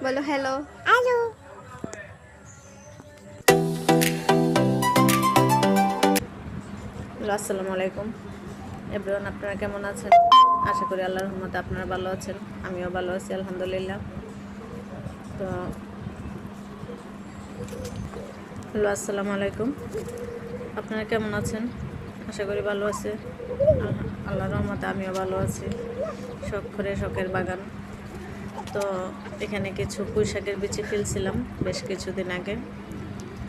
বলো hello. Hello. আসসালামু আলাইকুম এভরিওয়ান, আপনারা কেমন আছেন? আশা করি আল্লাহর রহমতে আপনারা ভালো আছেন। আমিও ভালো আছি আলহামদুলিল্লাহ। তো হ্যালো, আসসালামু আলাইকুম। আপনারা কেমন আছেন? আশা করি ভালো আছে। আল্লাহর রহমতে আমিও ভালো আছি। শখ করে শখের বাগান। তো এখানে কিছু পুঁই শাকের বিচি ফেলছিলাম বেশ কিছুদিন আগে।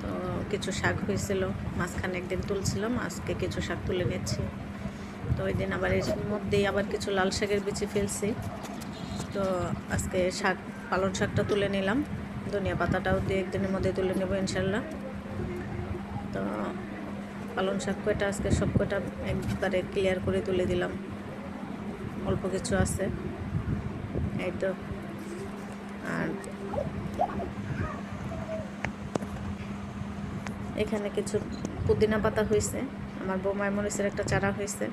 তো কিছু শাক হয়েছিল, মাঝখানে একদিন তুলছিলাম, আজকে কিছু শাক তুলে নিচ্ছি। তো ওই দিন আবার এর মধ্যেই আবার কিছু লাল শাকের বিচি ফেলছি। তো আজকে পালং শাকটা তুলে নিলাম, ধনিয়া পাতাটাও দিয়ে একদিনের মধ্যে তুলে নেব ইনশাল্লাহ। তো পালং শাক কয়টা আজকে সব কয়টা একবারে ক্লিয়ার করে তুলে দিলাম, অল্প কিছু আছে এই তো। আর এখানে কিছু পুদিনা পাতা হয়েছে, আমার বোমায় মরিচের একটা চারা হয়েছে।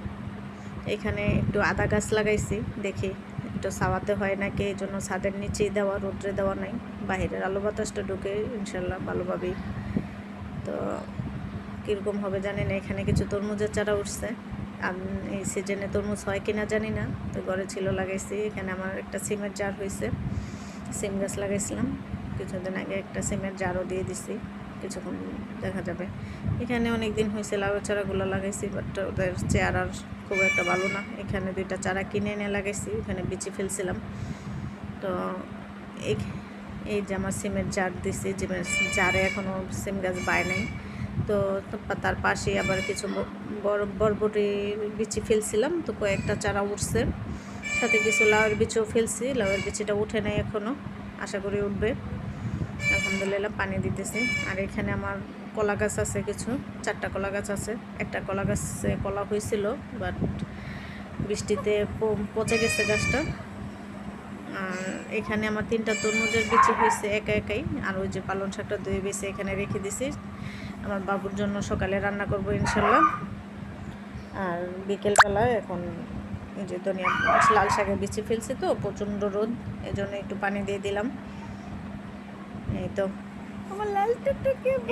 এখানে একটু আদা গাছ লাগাইছি, দেখি একটু ছাওয়াতে হয় নাকি, এই জন্য ছাদের নিচেই দেওয়া, রোদ্রে দেওয়া নাই, বাহিরের আলো বাতাসটা ঢুকে ইনশাল্লাহ ভালোভাবেই। তো কীরকম হবে জানি না। এখানে কিছু তরমুজের চারা উঠছে, এই সিজনে তরমুজ হয় কিনা জানি না, তো ঘরে ছিল লাগাইছি। এখানে আমার একটা সিমের জার হয়েছে, সিম গাছ লাগাইছিলাম কিছুদিন আগে, একটা সিমের জারও দিয়ে দিছি, কিছুক্ষণ দেখা যাবে। এখানে অনেক দিন হয়েছে লাউ চারাগুলো লাগাইছি, বাট ওদের চেয়ার খুব একটা ভালো না। এখানে দুইটা চারা কিনে এনে লাগাইছি, ওখানে বিচি ফেলছিলাম। তো এই যে আমার সিমের জার দিছি, যে জারে এখনও সিম গাছ বায় নাই। তো তার পাশে আবার কিছু বরবটি বিচি ফেলছিলাম, তো কয়েকটা চারা উঠছে, সাথে কিছু লাউয়ের বিচিও ফেলছি। লাউয়ের বিচিটা উঠে নাই এখনও, আশা করি উঠবে আলহামদুলিল্লাহ। পানি দিতেছি। আর এখানে আমার কলা গাছ আছে, কিছু 4টা কলা গাছ আছে। একটা কলা গাছে কলা হয়েছিল, বাট বৃষ্টিতে পচে গেছে গাছটা। আর এখানে আমার 3টা তরমুজের বিচি হয়েছে একাই। আর ওই যে পালং শাকটা ধুয়ে বেছে এখানে রেখে দিছি, আমার বাবুর জন্য সকালে রান্না করব ইনশাল্লাহ। আর বিকেলবেলায় এখন এই যে লাল শাকের বিচি ফেলছি, তো প্রচণ্ড রোদ, এই জন্য একটু পানি দিয়ে দিলাম। এই তো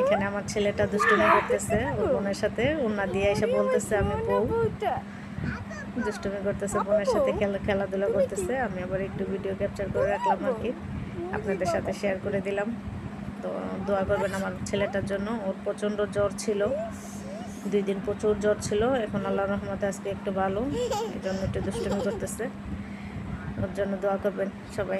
এখানে আমার ছেলেটা দুষ্টুমি করতেছে ওর বোনের সাথে, ওনা দিয়ে এসে বলতেছে আমি বউ, দুষ্টুমি করতেছে বোনের সাথে, খেলাধুলা করতেছে। আমি আবার একটু ভিডিও ক্যাপচার করে রাখলাম আর কি, আপনাদের সাথে শেয়ার করে দিলাম। তো দোয়া করবেন আমার ছেলেটার জন্য, ওর প্রচণ্ড জ্বর ছিল, 2 দিন প্রচুর জ্বর ছিল। এখন আল্লাহর রহমতে আজকে একটু ভালো, এই জন্য একটু দুষ্টুমি করতেছে। ওর জন্য দোয়া করবেন সবাই।